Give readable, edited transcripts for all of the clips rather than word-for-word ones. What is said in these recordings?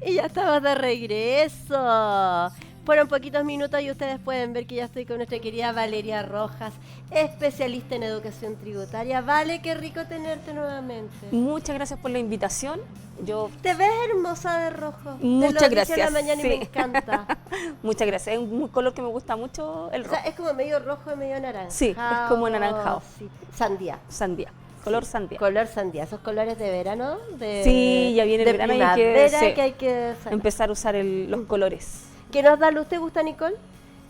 Y ya estamos de regreso. Fueron poquitos minutos y ustedes pueden ver que ya estoy con nuestra querida Valeria Rojas, especialista en educación tributaria. Vale, qué rico tenerte nuevamente. Muchas gracias por la invitación. Te ves hermosa de rojo. Muchas gracias. En la mañana sí. Y me encanta. Muchas gracias. Es un color que me gusta mucho, el rojo. O sea, es como medio rojo y medio naranja. Sí, es como anaranjado. Sí. Sandía. Sandía. Color sandía. Color sandía. Esos colores de verano. Sí, ya viene el verano y hay que empezar a usar los colores. ¿Qué nos da luz? ¿Te gusta Nicole?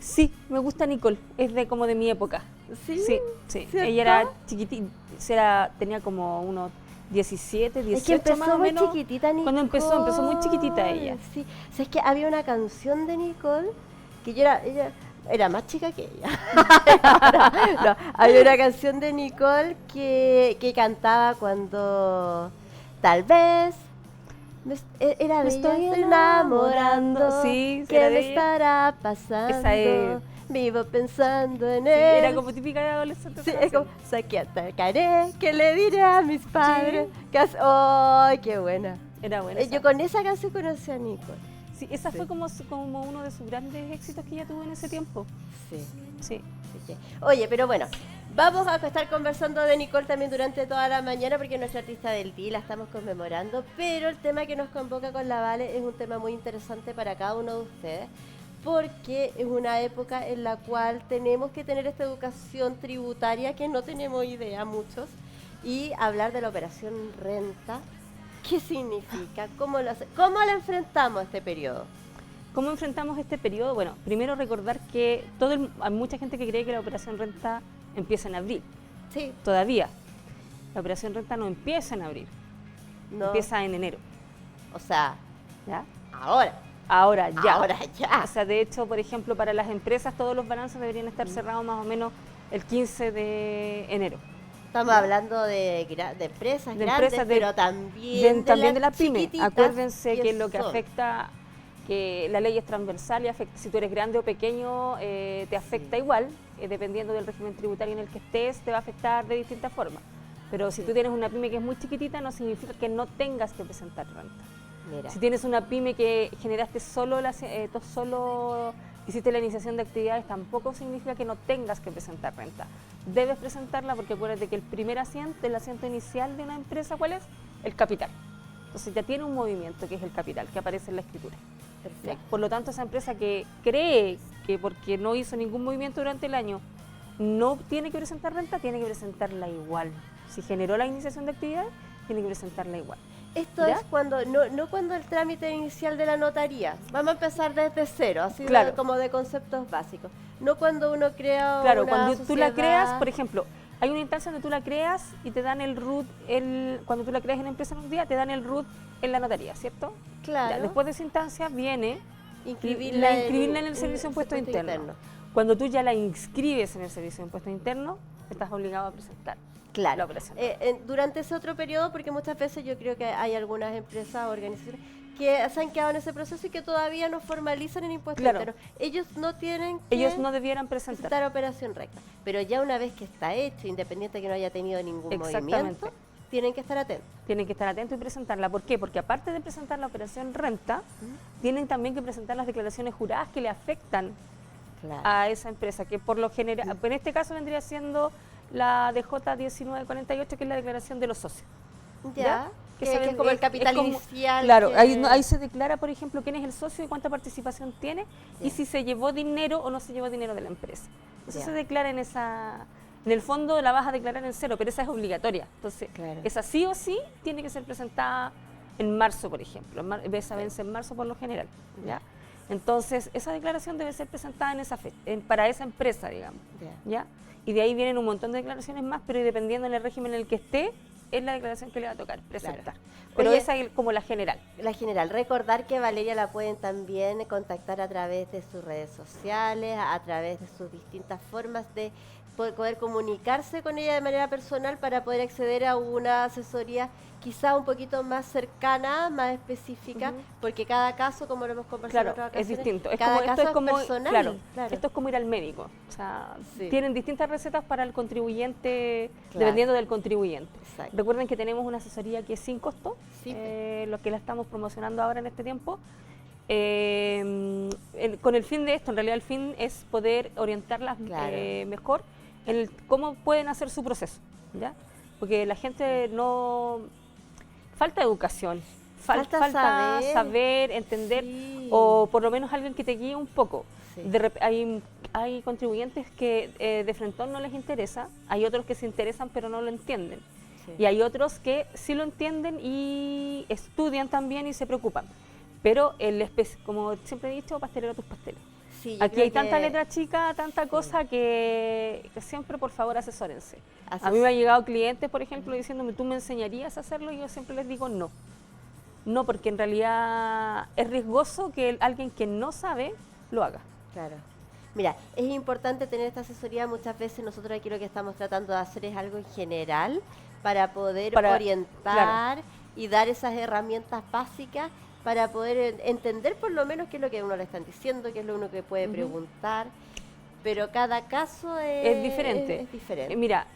Sí, me gusta Nicole. Es como de mi época. Sí. Sí. ¿Cierto? Ella era chiquitita. Tenía como unos 17, 18 es que empezó más o menos. muy chiquitita Nicole. Cuando empezó muy chiquitita ella. Sí. O sea, es que había una canción de Nicole que ella era más chica que ella. No, había una canción de Nicole que cantaba cuando tal vez era de me estoy ella, enamorando. Sí, ¿Qué me estará pasando? Esa es. Vivo pensando en Sí, él. era como típica de adolescente. Sí, es como, que atacaré, que le diré a mis padres. Sí. ¡Ay, qué buena! Era buena. Yo con esa canción conocí a Nicole. Sí, esa fue como uno de sus grandes éxitos que ella tuvo en ese tiempo. Sí. Oye, pero bueno, vamos a estar conversando de Nicole también durante toda la mañana porque es nuestra artista del día, la estamos conmemorando, pero el tema que nos convoca con la Vale es un tema muy interesante para cada uno de ustedes, porque es una época en la cual tenemos que tener esta educación tributaria que no tenemos idea muchos, y hablar de la operación renta. ¿Qué significa? ¿Cómo la enfrentamos este periodo? ¿Cómo enfrentamos este periodo? Bueno, primero recordar que hay mucha gente que cree que la operación renta empieza en abril. Sí. Todavía. La operación renta no empieza en abril. No. Empieza en enero. O sea, ¿ya? Ahora ya. O sea, de hecho, por ejemplo, para las empresas todos los balances deberían estar cerrados más o menos el 15 de enero. Estamos hablando de empresas grandes, pero también de la pyme. Acuérdense que lo que afecta, que la ley es transversal y afecta, si tú eres grande o pequeño, te afecta igual, dependiendo del régimen tributario en el que estés, te va a afectar de distintas formas. Pero si tú tienes una pyme que es muy chiquitita, no significa que no tengas que presentar renta. Mira. Si tienes una pyme que generaste solo hiciste la iniciación de actividades, tampoco significa que no tengas que presentar renta. Debes presentarla porque acuérdate que el asiento inicial de una empresa, ¿cuál es? El capital. Entonces ya tiene un movimiento que es el capital, que aparece en la escritura. Perfecto. Por lo tanto, esa empresa que cree que porque no hizo ningún movimiento durante el año no tiene que presentar renta, tiene que presentarla igual. Si generó la iniciación de actividades, tiene que presentarla igual. Esto ¿ya? Es cuando no cuando el trámite inicial de la notaría. Vamos a empezar desde cero, así claro. Como de conceptos básicos. No cuando uno crea claro, una cuando sociedad. Tú la creas, por ejemplo, hay una instancia donde tú la creas y te dan el RUT, cuando tú la creas en empresa notaría, te dan el RUT en la notaría, ¿cierto? Claro. Ya, después de esa instancia viene inscribirla en el Servicio de Impuestos Internos. Cuando tú ya la inscribes en el Servicio de Impuestos Internos, estás obligado a presentar. Claro, la operación. Durante ese otro periodo, porque muchas veces yo creo que hay algunas empresas o organizaciones que se han quedado en ese proceso y que todavía no formalizan en impuestos internos. Ellos no tienen que ellos no debieran presentar operación recta, pero ya una vez que está hecho, independiente de que no haya tenido ningún movimiento, tienen que estar atentos. Tienen que estar atentos y presentarla. ¿Por qué? Porque aparte de presentar la operación renta, tienen también que presentar las declaraciones juradas que le afectan a esa empresa, que por lo general, en este caso vendría siendo la DJ 1948, que es la declaración de los socios. ¿Ya? Que es como el capital inicial. Claro, ahí se declara, por ejemplo, quién es el socio y cuánta participación tiene, y si se llevó dinero o no se llevó dinero de la empresa. Eso se declara en el fondo la vas a declarar en cero, pero esa es obligatoria. Entonces, esa sí o sí tiene que ser presentada en marzo, por ejemplo. Esa vence en marzo por lo general, ¿ya? Entonces, esa declaración debe ser presentada en esa para esa empresa, digamos, ¿ya? Y de ahí vienen un montón de declaraciones más, pero dependiendo del régimen en el que esté, es la declaración que le va a tocar presentar. Pero esa es como la general. La general. Recordar que Valeria la pueden también contactar a través de sus redes sociales, a través de sus distintas formas de poder comunicarse con ella de manera personal para poder acceder a una asesoría quizá un poquito más cercana, más específica, porque cada caso, como lo hemos conversado en Claro, otras es ocasiones, distinto. Es cada como, caso esto es como, personal. claro, Claro. esto es como ir al médico. O sea, Sí. tienen distintas recetas para el contribuyente, Claro. dependiendo del contribuyente. Exacto. Recuerden que tenemos una asesoría que es sin costo, Sí. lo que la estamos promocionando ahora en este tiempo. Con el fin de esto, en realidad el fin es poder orientarlas Claro. mejor en cómo pueden hacer su proceso, ¿ya? Porque la gente no... Falta educación, falta saber, entender, Sí. o por lo menos alguien que te guíe un poco. Sí. Hay contribuyentes que de frentón no les interesa, hay otros que se interesan pero no lo entienden. Sí. Y hay otros que sí lo entienden y estudian también y se preocupan. Pero como siempre he dicho, pastelero tus pasteles. Sí, yo Aquí creo hay tanta que- letra chica, tanta cosa que siempre, por favor, asesórense. Así A mí es. me han llegado clientes, por ejemplo, diciéndome, ¿tú me enseñarías a hacerlo? Y yo siempre les digo no. No, porque en realidad es riesgoso que alguien que no sabe lo haga. Claro. Mira, es importante tener esta asesoría. Muchas veces nosotros aquí lo que estamos tratando de hacer es algo en general para poder orientar y dar esas herramientas básicas para poder entender por lo menos qué es lo que uno le están diciendo, qué es lo uno que puede preguntar. Pero cada caso Es diferente. Es diferente. Mira,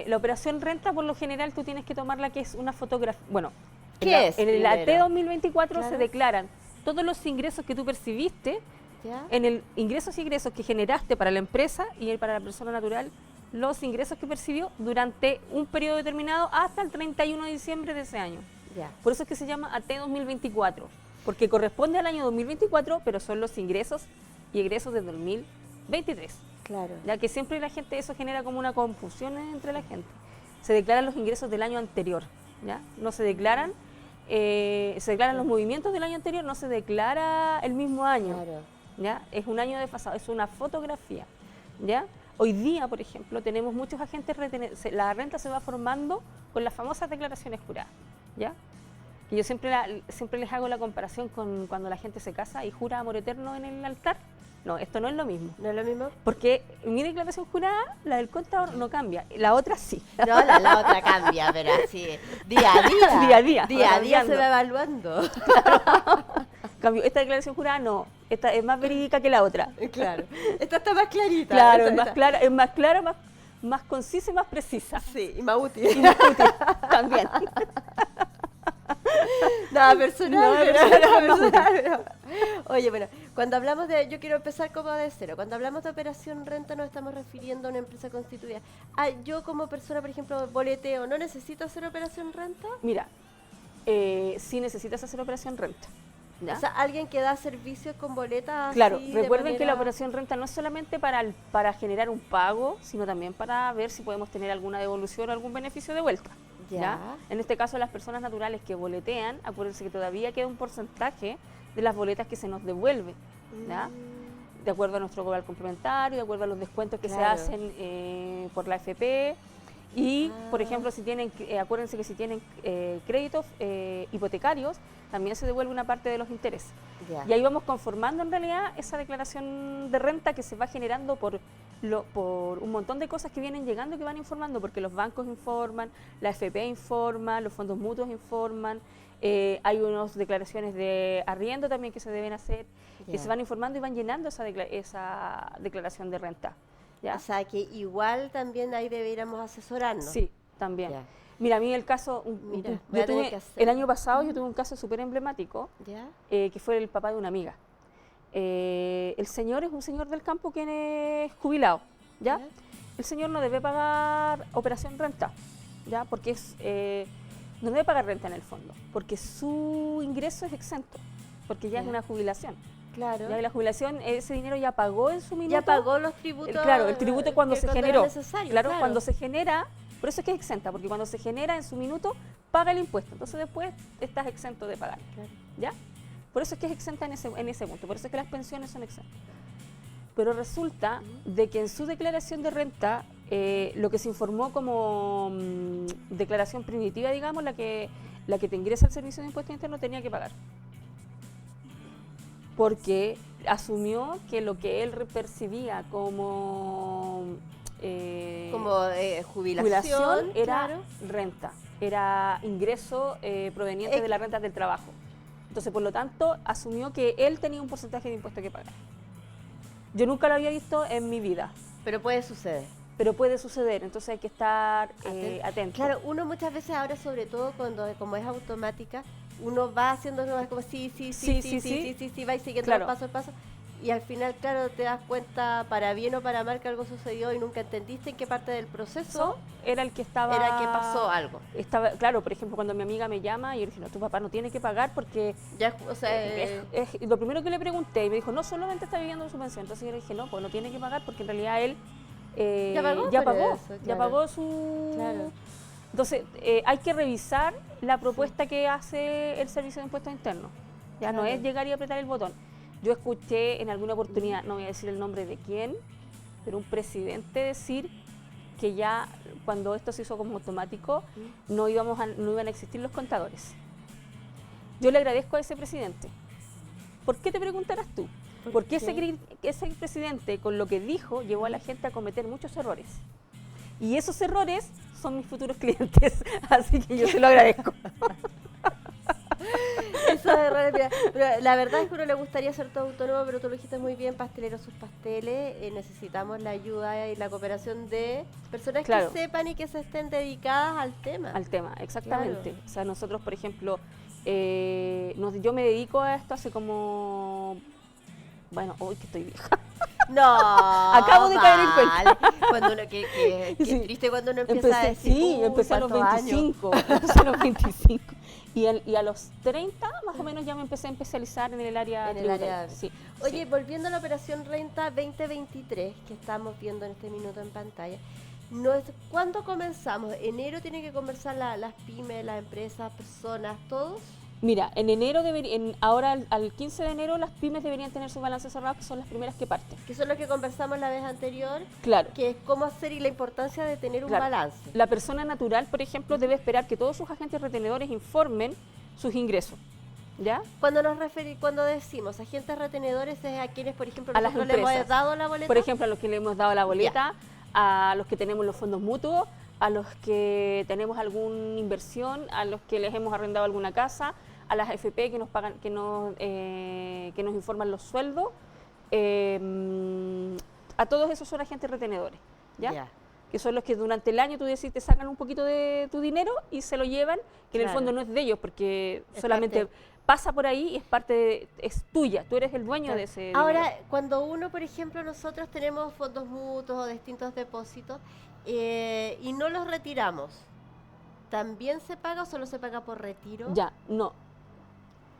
la operación renta, por lo general, tú tienes que tomarla que es una fotografía. Bueno, ¿Qué es en el AT primero? 2024 Claro. se declaran todos los ingresos que tú percibiste, ¿Ya? en el ingresos y egresos que generaste para la empresa y para la persona natural, los ingresos que percibió durante un periodo determinado hasta el 31 de diciembre de ese año. Ya. Por eso es que se llama AT 2024, porque corresponde al año 2024, pero son los ingresos y egresos de 2023. Claro. Ya que siempre la gente, eso genera como una confusión entre la gente. Se declaran los ingresos del año anterior, ¿ya? No se declaran, se declaran los movimientos del año anterior, no se declara el mismo año. Claro. ¿Ya? Es un año desfasado, es una fotografía, ¿ya? Hoy día, por ejemplo, tenemos muchos agentes la renta se va formando con las famosas declaraciones juradas, ¿ya? Y yo siempre les hago la comparación con cuando la gente se casa y jura amor eterno en el altar. No, esto no es lo mismo. ¿No es lo mismo? Porque mi declaración jurada, la del contador, no cambia, la otra sí. No, la otra cambia, pero así, día a día. Día a día, Día a va día se cambiando. va evaluando. Cambio, esta declaración jurada no, esta es más verídica que la otra. Claro. Esta está más clarita. Claro, esta- es más clara, más concisa y más precisa. Sí, y más útil. Y más útil también. Nada personal, Nada pero, personal, nada más personal, pero- Oye, bueno, cuando hablamos yo quiero empezar como de cero. Cuando hablamos de operación renta nos estamos refiriendo a una empresa constituida. Yo como persona, por ejemplo, boleteo, ¿no necesito hacer operación renta? Mira, sí necesitas hacer operación renta. ¿ya? O sea, alguien que da servicios con boletas. Claro, así, de recuerden que la manera- operación renta no es solamente para generar un pago, sino también para ver si podemos tener alguna devolución o algún beneficio de vuelta. Ya. En este caso, las personas naturales que boletean, acuérdense que todavía queda un porcentaje de las boletas que se nos devuelve, ¿ya? De acuerdo a nuestro global complementario, de acuerdo a los descuentos que Claro. se hacen por la AFP. Y, por ejemplo, si tienen, acuérdense que si tienen créditos hipotecarios, también se devuelve una parte de los intereses. Ya. Y ahí vamos conformando en realidad esa declaración de renta que se va generando por un montón de cosas que vienen llegando y que van informando, porque los bancos informan, la AFP informa, los fondos mutuos informan, hay unas declaraciones de arriendo también que se deben hacer, que Ya. se van informando y van llenando esa declaración de renta. ¿ya? O sea, que igual también ahí deberíamos asesorarnos. Sí, también. Ya. Mira, a mí el caso, Mira, yo voy a tener tuve- que hacer. el año pasado yo tuve un caso súper emblemático, ¿Ya? que fue el papá de una amiga. El señor es un señor del campo que es jubilado, ¿ya? Ya. El señor no debe pagar operación renta, ¿ya? Porque no debe pagar renta en el fondo, porque su ingreso es exento, porque ya es Ya. una jubilación. Claro. Ya, y la jubilación, ese dinero ya pagó en su minuto. Ya pagó los tributos. Claro, el tributo cuando que se era generó. necesario, Claro, cuando se genera, por eso es que es exenta, porque cuando se genera en su minuto, paga el impuesto. Entonces después estás exento de pagar. Claro. ¿Ya? Por eso es que es exenta en ese punto, por eso es que las pensiones son exentas. Pero resulta de que en su declaración de renta, lo que se informó como declaración primitiva, digamos, la que te ingresa al servicio de impuesto interno tenía que pagar. Porque asumió que lo que él percibía como Como jubilación, era claro. renta, era ingreso proveniente de las rentas del trabajo. Entonces, por lo tanto, asumió que él tenía un porcentaje de impuesto que pagar. Yo nunca lo había visto en mi vida. Pero puede suceder. Pero puede suceder, entonces hay que estar atento. Claro, uno muchas veces ahora, sobre todo cuando como es automática, uno va haciendo como sí, va siguiendo claro. paso a paso. Y al final, claro, te das cuenta para bien o para mal que algo sucedió y nunca entendiste en qué parte del proceso era el que estaba... Era que pasó algo. Estaba, claro, por ejemplo, cuando mi amiga me llama y yo le dije, no, tu papá no tiene que pagar porque... Ya, o sea, lo primero que le pregunté y me dijo, no, solamente está viviendo su pensión. Entonces yo le dije, no, pues no tiene que pagar porque en realidad él ya pagó su... Claro. Entonces, hay que revisar la propuesta que hace el Servicio de Impuestos Internos. Ya no es llegar y apretar el botón. Yo escuché en alguna oportunidad, no voy a decir el nombre de quién, pero un presidente decir que ya cuando esto se hizo como automático no iban a existir los contadores. Yo le agradezco a ese presidente. ¿Por qué te preguntarás tú? Porque ese presidente con lo que dijo llevó a la gente a cometer muchos errores. Y esos errores son mis futuros clientes, así que yo se lo agradezco. Esos errores, mira, pero la verdad es que a uno le gustaría ser todo autónomo, pero tú lo dijiste muy bien, pasteleros sus pasteles, necesitamos la ayuda y la cooperación de personas que sepan y que se estén dedicadas al tema. Al tema, exactamente. Claro. O sea, nosotros, por ejemplo, yo me dedico a esto hace como... Bueno, hoy que estoy vieja. No, acabo de caer en cuenta. Cuando uno, que sí. triste cuando uno empieza a decir, sí, empecé a los 25. Empecé a los 25. Y a los 30, más o menos, ya me empecé a especializar en el área tributaria. Sí. Oye, volviendo a la operación Renta 2023, que estamos viendo en este minuto en pantalla, ¿cuándo comenzamos? ¿Enero tienen que comenzar las pymes, las empresas, personas, todos? Mira, en enero, ahora al 15 de enero, las pymes deberían tener sus balances cerrados, que son las primeras que parten. Que son los que conversamos la vez anterior. Claro. Que es cómo hacer y la importancia de tener un balance. La persona natural, por ejemplo, debe esperar que todos sus agentes retenedores informen sus ingresos. ¿Ya? Cuando decimos agentes retenedores es a quienes, por ejemplo, a nosotros le hemos dado la boleta. Por ejemplo, a los que le hemos dado la boleta, a los que tenemos los fondos mutuos, a los que tenemos alguna inversión, a los que les hemos arrendado alguna casa, a las AFP que nos pagan, que nos informan los sueldos, a todos esos son agentes retenedores, ¿ya? Que son los que durante el año tú decís, te sacan un poquito de tu dinero y se lo llevan, que en el fondo no es de ellos, porque solamente pasa por ahí y es tuya, tú eres el dueño de ese dinero. Ahora, cuando uno, por ejemplo, nosotros tenemos fondos mutuos o distintos depósitos y no los retiramos, ¿también se paga o solo se paga por retiro? Ya, no.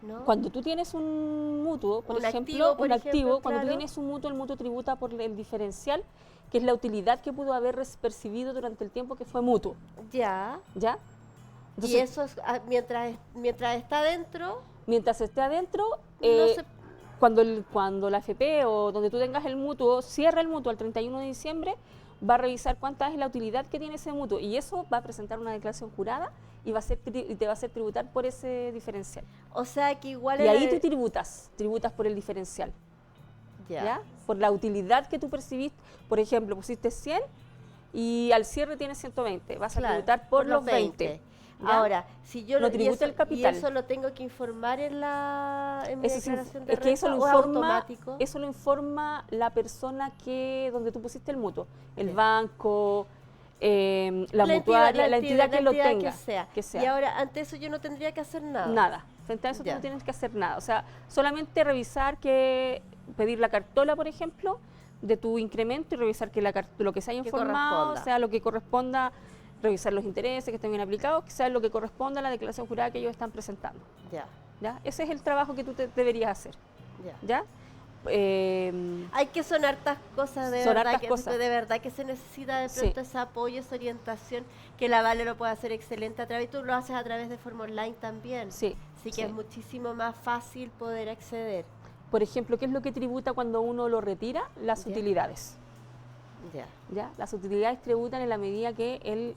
¿No? Cuando tú tienes un mutuo, por ejemplo, cuando tú tienes un mutuo, el mutuo tributa por el diferencial, que es la utilidad que pudo haber percibido durante el tiempo que fue mutuo. ¿Ya? Entonces, y eso es, mientras está adentro... Mientras esté adentro, no cuando la AFP o donde tú tengas el mutuo, cierra el mutuo al 31 de diciembre, va a revisar cuánta es la utilidad que tiene ese mutuo y eso va a presentar una declaración jurada y te va a hacer tributar por ese diferencial. O sea que igual... Y ahí tú tributas por el diferencial. ¿Ya? Por la utilidad que tú percibiste. Por ejemplo, pusiste 100 y al cierre tienes 120. Vas a tributar por los 20. Ahora, si yo no tributa el capital. ¿Y eso lo tengo que informar en mi declaración de renta? Es que eso automático? Eso lo informa la persona donde tú pusiste el mutuo. El banco, la mutual, la entidad que lo tenga. Que sea. Y ahora, ante eso yo no tendría que hacer nada. Nada. Frente a eso tú no tienes que hacer nada. O sea, solamente revisar pedir la cartola, por ejemplo, de tu incremento y revisar que lo que se haya informado sea lo que corresponda, revisar los intereses que estén bien aplicados, que sea lo que corresponda a la declaración jurada que ellos están presentando. ¿Ya? Ese es el trabajo que tú deberías hacer. ¿Ya? Hay que son hartas cosas, de verdad que se necesita de pronto ese apoyo, esa orientación, que la Vale lo puede hacer excelente a través, tú lo haces a través de forma online también. Así que es muchísimo más fácil poder acceder. Por ejemplo, ¿qué es lo que tributa cuando uno lo retira? Las utilidades. ¿Ya? Las utilidades tributan en la medida que el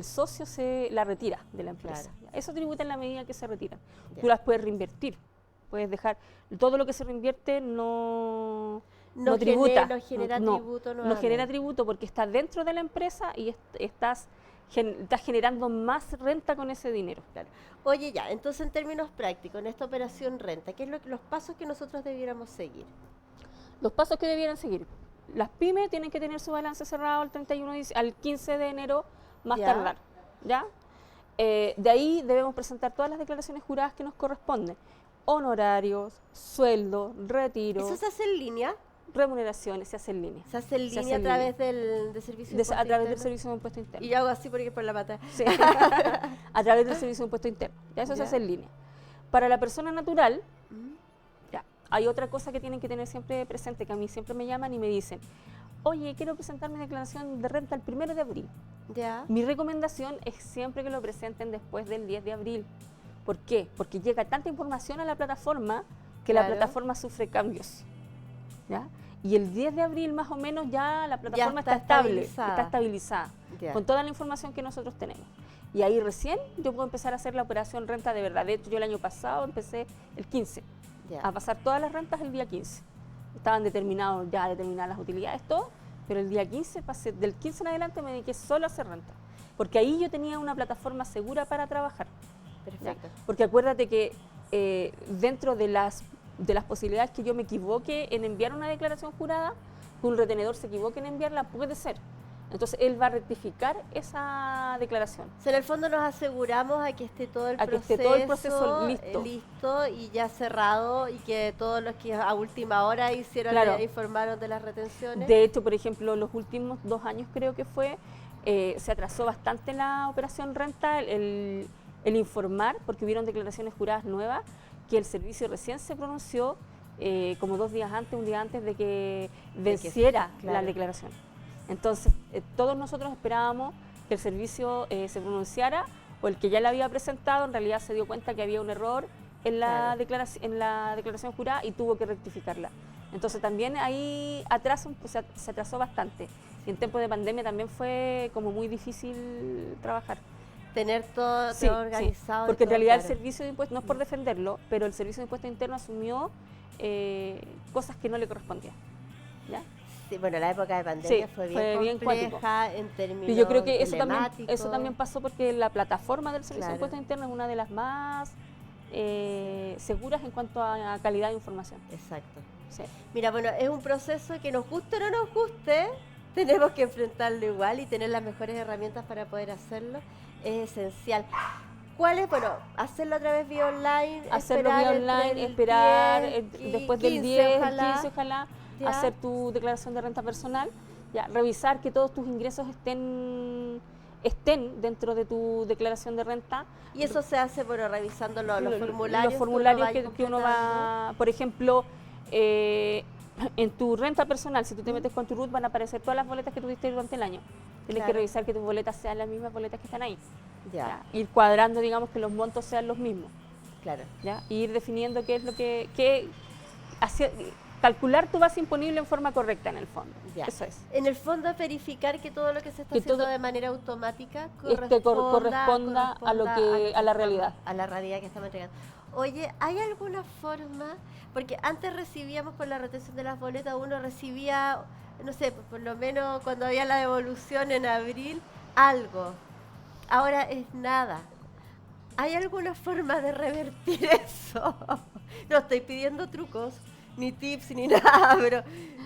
socio se la retira de la empresa. Eso tributa en la medida que se retiran. Tú las puedes reinvertir. Puedes dejar todo lo que se reinvierte, no no tributa. No genera no, tributo. no genera tributo porque está dentro de la empresa y estás generando más renta con ese dinero. Claro. Oye, ya, entonces en términos prácticos, en esta operación renta, ¿qué es los pasos que nosotros debiéramos seguir? Los pasos que debieran seguir. Las pymes tienen que tener su balance cerrado al 15 de enero más Ya. tardar. ¿Ya? De ahí debemos presentar todas las declaraciones juradas que nos corresponden. Honorarios, sueldo, retiro, ¿Eso se hace en línea? remuneraciones, se hace en línea. Se hace en Se línea hace a en través del servicio de A impuesto través del interno? Servicio de Impuesto Interno. Y yo hago así porque por la pata. Sí. A través del Servicio de Impuesto Interno. Ya eso se Ya. hace en línea. Para la persona natural, Mm, ya, hay otra cosa que tienen que tener siempre presente, que a mí siempre me llaman y me dicen, oye, quiero presentar mi declaración de renta el 1 de abril. Ya. Mi recomendación es siempre que lo presenten después del 10 de abril. ¿Por qué? Porque llega tanta información a la plataforma que la Claro. plataforma sufre cambios. ¿Ya? Y el 10 de abril más o menos ya la plataforma está está estable, estabilizada. está estabilizada, Ya. con toda la información que nosotros tenemos. Y ahí recién yo puedo empezar a hacer la operación renta de verdad. De hecho, yo el año pasado empecé el 15, Ya. a pasar todas las rentas el día 15. Estaban determinadas las utilidades, todo, pero el día 15, pasé, del 15 en adelante me dediqué solo a hacer renta. Porque ahí yo tenía una plataforma segura para trabajar. ¿Ya? Perfecto. Porque acuérdate que dentro de las posibilidades que yo me equivoque en enviar una declaración jurada, que un retenedor se equivoque en enviarla, puede ser. Entonces él va a rectificar esa declaración. O sea, en el fondo nos aseguramos a que esté todo el A que proceso, esté todo el proceso listo. listo y ya cerrado y que todos los que a última hora hicieron Claro. informaron de las retenciones. De hecho, por ejemplo, los últimos 2 años creo que fue, se atrasó bastante la operación renta, el informar, porque hubieron declaraciones juradas nuevas, que el servicio recién se pronunció como 2 días antes, un día antes de que venciera claro. la declaración. Entonces, todos nosotros esperábamos que el servicio se pronunciara, o el que ya la había presentado en realidad se dio cuenta que había un error en la, Claro. en la declaración jurada y tuvo que rectificarla. Entonces también ahí se atrasó bastante. Y en tiempos de pandemia también fue como muy difícil trabajar. Tener todo, Sí, todo sí, organizado. y porque en todo realidad el claro. servicio de impuestos, no es por defenderlo, pero el servicio de impuesto interno asumió cosas que no le correspondían. ¿Ya? Sí, bueno, la época de pandemia Sí, fue fue bien compleja en términos Y yo creo que eso telemáticos. también pasó porque la plataforma del servicio de Claro. impuestos internos es una de las más seguras en cuanto a calidad de información. Exacto. Sí. Mira, bueno, es un proceso que nos guste o no nos guste, tenemos que enfrentarlo igual y tener las mejores herramientas para poder hacerlo es esencial. ¿Cuál es? Bueno, hacerlo a través vía online, Hacerlo vía esperar entre online, el esperar 10, después del 15, 10, ojalá. 15, ojalá, Ya. hacer tu declaración de renta personal, ya, revisar que todos tus ingresos estén dentro de tu declaración de renta. Y eso se hace, bueno, revisando los formularios. Los formularios que que uno va, por ejemplo, en tu renta personal, si tú te metes con tu RUT, van a aparecer todas las boletas que tuviste durante el año. Tienes que Claro. revisar que tus boletas sean las mismas boletas que están ahí. Ya, ¿Ya? Ir cuadrando, digamos, que los montos sean los mismos. claro. ¿Ya? Y ir definiendo qué es lo que calcular tu base imponible en forma correcta en el fondo. Ya. Eso es. En el fondo es verificar que todo lo que se está Que haciendo todo- de manera automática corresponda a lo que a la realidad. A la realidad que estamos entregando. Oye, ¿hay alguna forma? Porque antes recibíamos por la retención de las boletas, uno recibía, no sé, por lo menos cuando había la devolución en abril, algo. Ahora es nada. ¿Hay alguna forma de revertir eso? No estoy pidiendo trucos, ni tips, ni nada,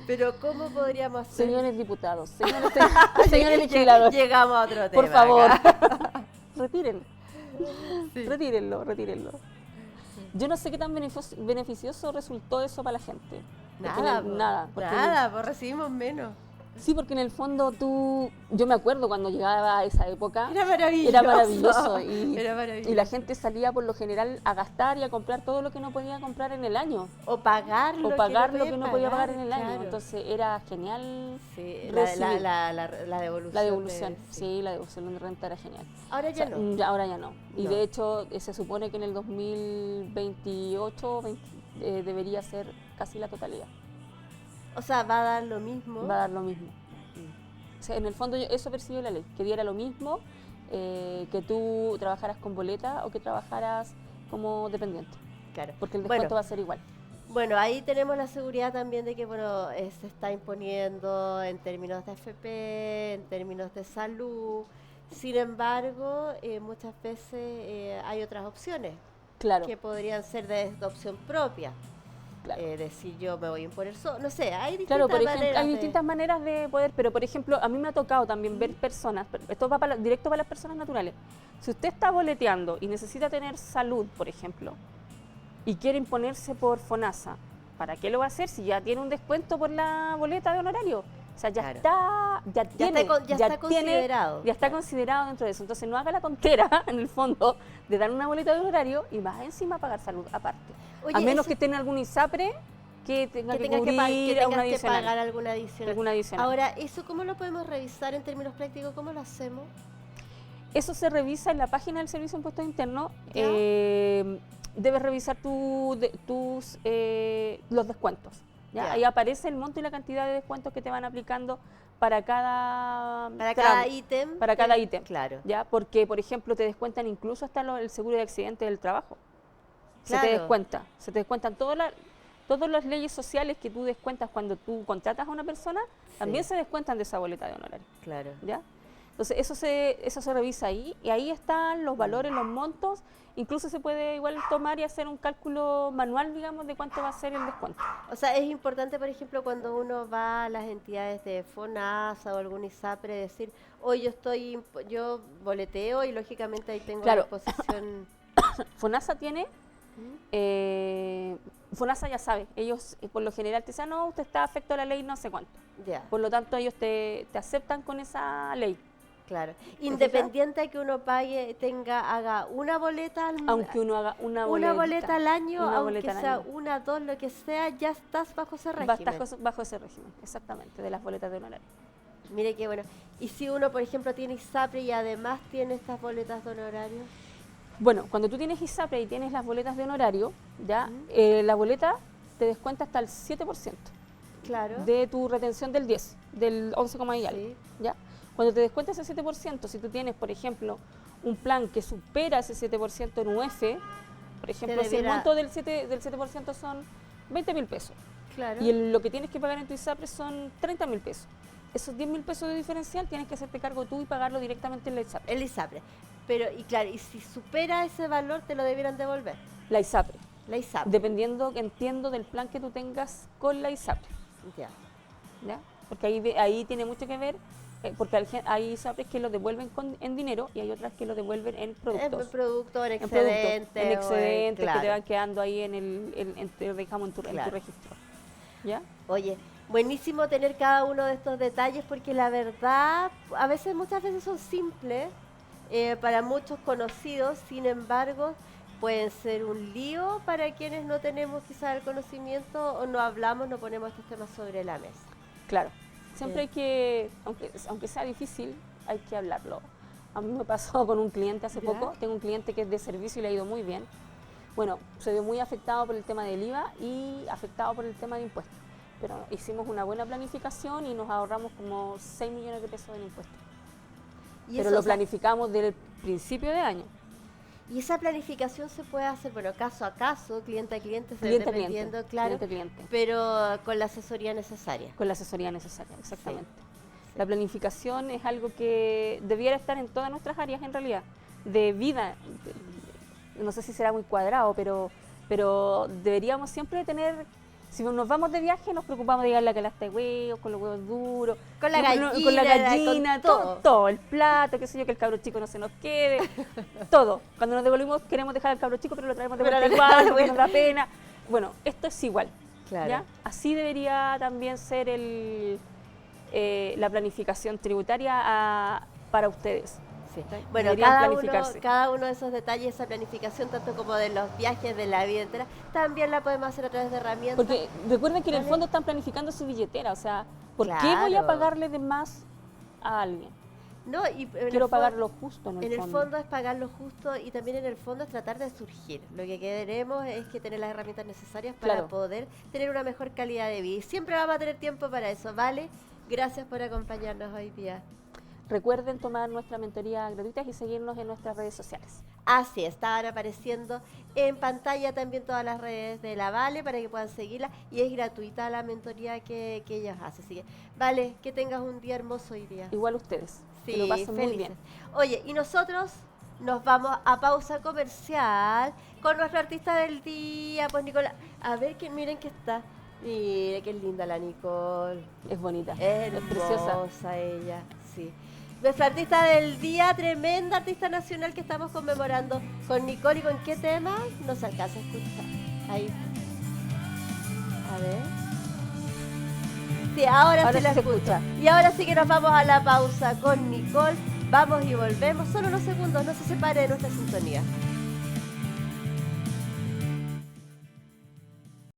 pero ¿cómo podríamos hacer? Señores diputados, señores legisladores, Llegamos a otro tema. por favor, acá. retiren. Sí. Retírenlo. Yo no sé qué tan beneficioso resultó eso para la gente. Porque Nada, nada. Porque nada, pues recibimos menos. sí, porque en el fondo yo me acuerdo cuando llegaba a esa época, Era maravilloso. era maravilloso y, Era maravilloso. y la gente salía por lo general a gastar y a comprar todo lo que no podía comprar en el año. O pagar lo O pagar lo podía que no podía pagar en el año. claro. Entonces era genial Sí, recibir. la devolución. La devolución, sí. sí, la devolución de renta era genial. Ahora ya O sea, no. ahora ya no. Y No. de hecho se supone que en el 2028 debería ser casi la totalidad. O sea, va a dar lo mismo. Va a dar lo mismo. O sea, en el fondo eso percibió la ley, que diera lo mismo que tú trabajaras con boleta o que trabajaras como dependiente, Claro. porque el Bueno, descuento va a ser igual. Bueno, ahí tenemos la seguridad también de que, bueno, se está imponiendo en términos de AFP, en términos de salud. Sin embargo, muchas veces hay otras opciones Claro, que podrían ser de adopción propia. claro. Decir yo me voy a imponer no sé, hay Claro, distintas por ejemplo, maneras hay de... distintas maneras de poder, pero por ejemplo, a mí me ha tocado también ver personas, esto va directo para las personas naturales. Si usted está boleteando y necesita tener salud, por ejemplo, y quiere imponerse por FONASA, ¿para qué lo va a hacer si ya tiene un descuento por la boleta de honorario? O sea, ya Claro. está, ya tiene, está considerado. ya está considerado dentro de eso. Entonces no haga la tontera, en el fondo, de dar una boleta de honorario y más encima pagar salud aparte. Oye, a menos eso- que tenga algún ISAPRE que tenga que tengas cubrir que a un tengas que adicional. pagar alguna adicional. Alguna adicional. Ahora, ¿eso cómo lo podemos revisar en términos prácticos? ¿Cómo lo hacemos? Eso se revisa en la página del Servicio de Impuestos Internos. ¿Ya? Debes revisar los descuentos. ¿ya? Ya. Ahí aparece el monto y la cantidad de descuentos que te van aplicando para cada Para tramo, cada ítem. para cada ítem. Claro. ¿ya? Porque, por ejemplo, te descuentan incluso hasta el seguro de accidente del trabajo. Se te Claro. descuenta. Se te descuentan todas las leyes sociales que tú descuentas cuando tú contratas a una persona, también Sí. se descuentan de esa boleta de honorario. Claro. ¿ya? Entonces eso se revisa ahí y ahí están los valores, los montos, incluso se puede igual tomar y hacer un cálculo manual, digamos, de cuánto va a ser el descuento. O sea, es importante, por ejemplo, cuando uno va a las entidades de FONASA o algún ISAPRE, decir, hoy yo boleteo y lógicamente ahí tengo Claro. a disposición... FONASA tiene, FONASA ya sabe, ellos por lo general te dicen, no, usted está afecto a la ley no sé cuánto. Ya, Por lo tanto, ellos te aceptan con esa ley. claro. Independiente de que uno haga una boleta Aunque uno haga una boleta al año, una aunque boleta al sea año. una, dos, lo que sea, ya estás bajo ese Va a régimen. estar bajo ese régimen, exactamente, de las boletas de honorario. Mire qué bueno. Y si uno, por ejemplo, tiene ISAPRE y además tiene estas boletas de honorario, Bueno, cuando tú tienes ISAPRE y tienes las boletas de honorario, ya la boleta te descuenta hasta el 7% claro. de tu retención del 10, del 11, y algo, Sí. ¿ya? Cuando te descuenta ese 7%, si tú tienes, por ejemplo, un plan que supera ese 7% en UF, por ejemplo, si el debiera- monto del 7% son 20.000 pesos Claro. y lo que tienes que pagar en tu ISAPRE son 30.000 pesos. Esos 10.000 pesos de diferencial tienes que hacerte cargo tú y pagarlo directamente en la ISAPRE. El ISAPRE. Pero, y claro, y si supera ese valor, te lo debieran devolver. La ISAPRE, La ISAPRE. dependiendo, entiendo, del plan que tú tengas con la ISAPRE. Ya. ¿ya? Porque ahí tiene mucho que ver, porque hay ISAPRES que lo devuelven en dinero y hay otras que lo devuelven en productos. En producto, en En productos, excedente. en excedentes que te claro. van quedando ahí digamos, en tu Claro. registro. ¿Ya? Oye, buenísimo tener cada uno de estos detalles porque la verdad, muchas veces son simples, para muchos conocidos, sin embargo, pueden ser un lío para quienes no tenemos quizás el conocimiento o no hablamos, no ponemos estos temas sobre la mesa. Claro. Siempre hay que, aunque sea difícil, hay que hablarlo. A mí me pasó con un cliente hace ¿Ya? poco, tengo un cliente que es de servicio y le ha ido muy bien. Bueno, se vio muy afectado por el tema del IVA y afectado por el tema de impuestos. Pero hicimos una buena planificación y nos ahorramos como 6 millones de pesos en impuestos. Y Pero eso, lo o sea, planificamos desde el principio de año. y esa planificación se puede hacer, bueno, caso a caso, cliente a cliente, Cliente a dependiendo, cliente, claro, cliente a cliente, pero con la asesoría necesaria. con la asesoría necesaria, exactamente. Sí. La planificación es algo que debiera estar en todas nuestras áreas en realidad, de vida. No sé si será muy cuadrado, pero deberíamos siempre tener, si nos vamos de viaje, nos preocupamos de llegar la canasta de huevos, con los huevos duros, Con la con la con gallina, todo, el plato, qué sé yo, que el cabro chico no se nos quede, todo. Cuando nos devolvimos queremos dejar al cabro chico, pero lo traemos de Pero vuelta lo igual, traemos de porque nos vuelta. da pena. Bueno, esto es igual. Claro. ¿ya? Así debería también ser la planificación tributaria para ustedes. Sí. Bueno, Deberían planificarse. cada uno de esos detalles, esa planificación, tanto como de los viajes, de la vida entera, también la podemos hacer a través de herramientas. Porque recuerden que en el Vale. fondo están planificando su billetera, o sea, ¿por qué voy a Claro. pagarle de más a alguien? No, y en el Quiero fo- pagar lo justo en el En el fondo. fondo es pagar lo justo y también en el fondo es tratar de surgir. Lo que queremos es que tener las herramientas necesarias para Claro. poder tener una mejor calidad de vida. Y siempre vamos a tener tiempo para eso, ¿vale? Gracias por acompañarnos hoy día. Recuerden tomar nuestra mentoría gratuita y seguirnos en nuestras redes sociales. Así estaban apareciendo en pantalla también todas las redes de la Vale para que puedan seguirla y es gratuita la mentoría que ellas hacen. Así que, Vale, que tengas un día hermoso hoy día. Igual ustedes. Sí, que lo pasen muy felices. bien. Oye, y nosotros nos vamos a pausa comercial con nuestra artista del día, pues Nicola. A ver, que miren que está. Mire, qué linda la Nicole. Es bonita. Es preciosa. hermosa ella, sí. Nuestra artista del día, tremenda artista nacional que estamos conmemorando con Nicole. ¿Y con qué tema? No se alcanza a escuchar. Ahí. A ver. Sí, ahora sí la se escucha. Y ahora sí que nos vamos a la pausa con Nicole. Vamos y volvemos. Solo unos segundos, no se separe de nuestra sintonía.